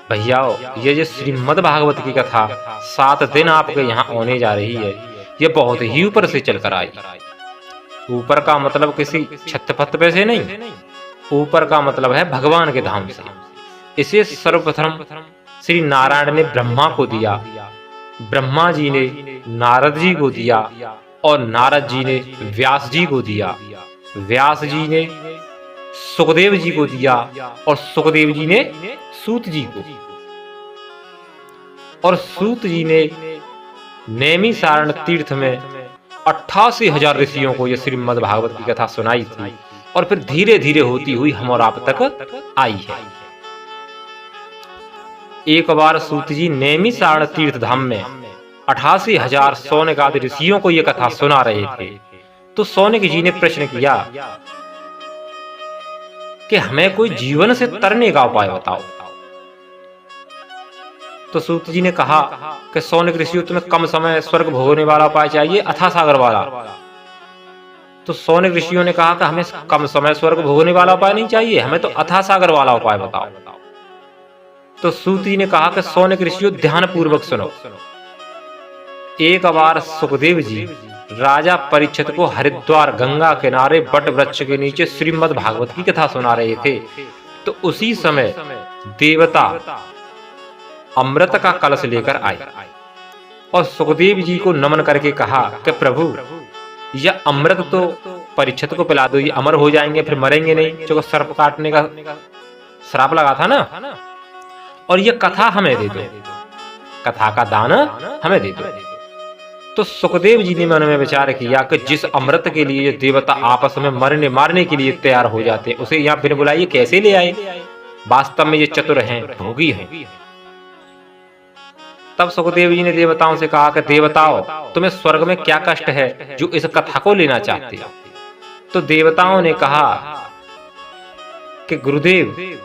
भैयाओ, ये जो श्रीमद् भागवत की कथा 7 दिन आपके यहाँ होने जा रही है, ये बहुत ही ऊपर से चलकर आई। ऊपर का मतलब किसी छत पत पे से नहीं, ऊपर का मतलब है भगवान के धाम से। इसे सर्वप्रथम श्री नारायण ने ब्रह्मा को दिया, ब्रह्मा जी ने नारद जी को दिया और नारद जी ने व्यास जी को दिया, व्यास जी ने सुखदेव जी को दिया और सुखदेव जी ने सूत जी को, और सूत जी ने नैमिषारण्य तीर्थ में 88,000 ऋषियों को यह श्रीमद् भागवत की कथा सुनाई थी और फिर धीरे धीरे होती हुई हम और आप तक आई है। एक बार सूत जी नैमिषारण्य तीर्थ धाम में 88,000 सौनक आदि ऋषियों को यह कथा सुना रहे थे, तो सौनक जी ने प्रश्न किया कि हमें कोई जीवन से तरने का उपाय बताओ। तो सूत जी ने कहा कि सौनक ऋषियों, तुम्हें कम समय स्वर्ग भोगने वाला उपाय चाहिए अथाह सागर वाला। तो सौनक ऋषियों ने कहा कि हमें कम समय स्वर्ग भोगने वाला उपाय नहीं चाहिए, हमें तो अथाह सागर वाला उपाय बताओ। तो सूत जी ने कहा कि सौनक ऋषियों, ध्यान पूर्वक सुनो। एक बार सुखदेव जी राजा परीक्षित को हरिद्वार गंगा किनारे बट वृक्ष के नीचे श्रीमद् भागवत की कथा सुना रहे थे, तो उसी समय देवता अमृत का कलश लेकर आए और सुखदेव जी को नमन करके कहा कि प्रभु, यह अमृत तो परीक्षित को पिला दो, ये अमर हो जाएंगे, फिर मरेंगे नहीं, क्योंकि सर्प काटने का श्राप लगा था ना, और यह कथा हमें दे दो, कथा का दान हमें दे दो। तो सुखदेव जी ने मन में विचार किया कि जिस अमृत के लिए ये देवता आपस में मरने मारने के लिए तैयार हो जाते, उसे यहाँ बिन बुलाए कैसे ले आए? वास्तव में ये चतुर हैं, भोगी हैं। तब सुखदेव जी ने देवताओं से कहा कि देवताओं, तुम्हें स्वर्ग में क्या कष्ट है जो इस कथा को लेना चाहते हो? तो देवताओं ने कहा कि गुरुदेव,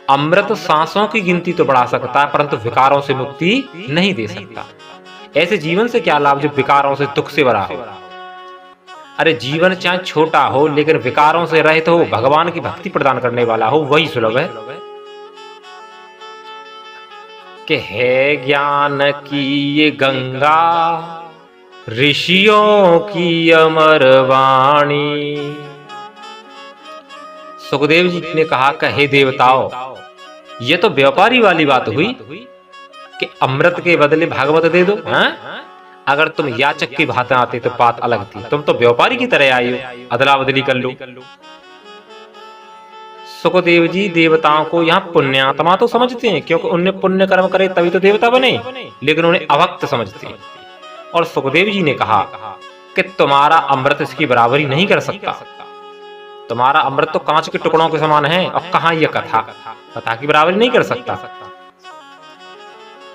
अमृत सांसों की गिनती तो बढ़ा सकता है, परंतु विकारों से मुक्ति नहीं दे सकता। ऐसे जीवन से क्या लाभ जो विकारों से दुख से भरा हो? अरे जीवन चाहे छोटा हो लेकिन विकारों से रहित हो, भगवान की भक्ति प्रदान करने वाला हो, वही सुलभ है। कि है ज्ञान की ये गंगा, ऋषियों की अमर वाणी। सुखदेव जी ने कहा कि हे देवताओं, ये तो व्यापारी वाली बात हुई कि अमृत के बदले भागवत दे दो। अगर तुम याचक की भांति आते तो बात अलग थी, तुम तो व्यापारी की तरह आई हो, अदला बदली कर लो। सुखदेव जी देवताओं को यहाँ पुण्यात्मा तो समझते हैं, क्योंकि उनने पुण्य कर्म करे तभी तो देवता बने, लेकिन उन्हें अभक्त समझते हैं। और सुखदेव जी ने कहा कि तुम्हारा अमृत इसकी बराबरी नहीं कर सकता, तुम्हारा अमृत तो कांच के टुकड़ों के समान है, और कहां यह कथा की बराबरी नहीं कर सकता।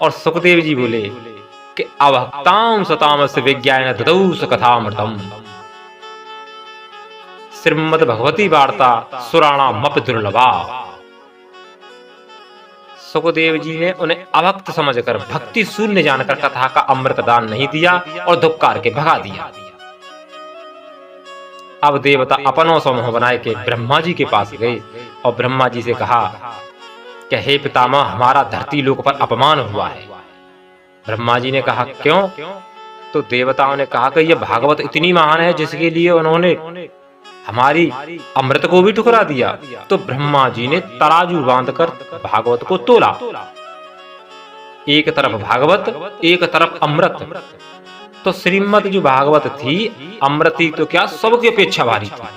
और सुखदेव जी बोले कि अभक्ताम सतामस विज्ञान ददौस कथामृतम, श्रीमद् भगवती वार्ता सुराणाम मप दुर्लभा। सुखदेव जी ने उन्हें अभक्त समझकर, भक्ति शून्य जानकर कथा का अमृत दान नहीं दिया और धुक्कार के भगा दिया। अब देवता अपनों समूह बनाए के ब्रह्मा जी के पास गए और ब्रह्मा जी से कहा कि हे पितामह, हमारा धरती लोक पर अपमान हुआ है। ब्रह्मा जी ने कहा क्यों? तो देवताओं ने कहा कि यह भागवत इतनी महान है जिसके लिए उन्होंने हमारी अमृत को भी ठुकरा दिया। तो ब्रह्मा जी ने तराजू बांधकर भागवत को तोला, एक तरफ भागवत एक तरफ अमृत। तो श्रीमद् जो भागवत थी, अमृति तो क्या सबकी अपेक्षा भारी थी।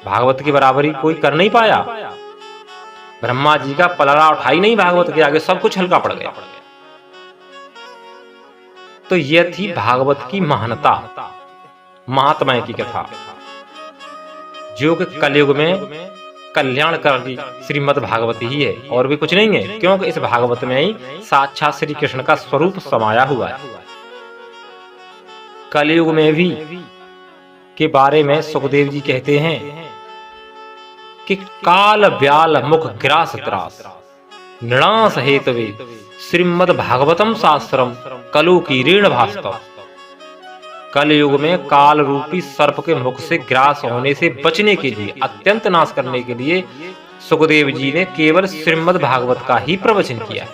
भागवत की बराबरी कोई कर नहीं पाया। ब्रह्मा जी का पलड़ा उठाई नहीं भागवत के आगे, सब कुछ हल्का पड़ गया। तो यह थी भागवत की महानता, महात्मा की कथा, जो कि कलयुग में कल्याणकारी श्रीमद् भागवत ही है और भी कुछ नहीं है, क्योंकि इस भागवत में ही साक्षात श्री कृष्ण का स्वरूप समाया हुआ है। कलयुग में भी के बारे में सुखदेव जी कहते हैं कि काल व्याल मुख ग्रास त्रास नृणास हेतवे श्रीमद् भागवतम शास्त्रम कलु की ऋण भास्तव। कलयुग में काल रूपी सर्प के मुख से ग्रास होने से बचने के लिए, अत्यंत नाश करने के लिए सुखदेव जी ने केवल श्रीमद् भागवत का ही प्रवचन किया।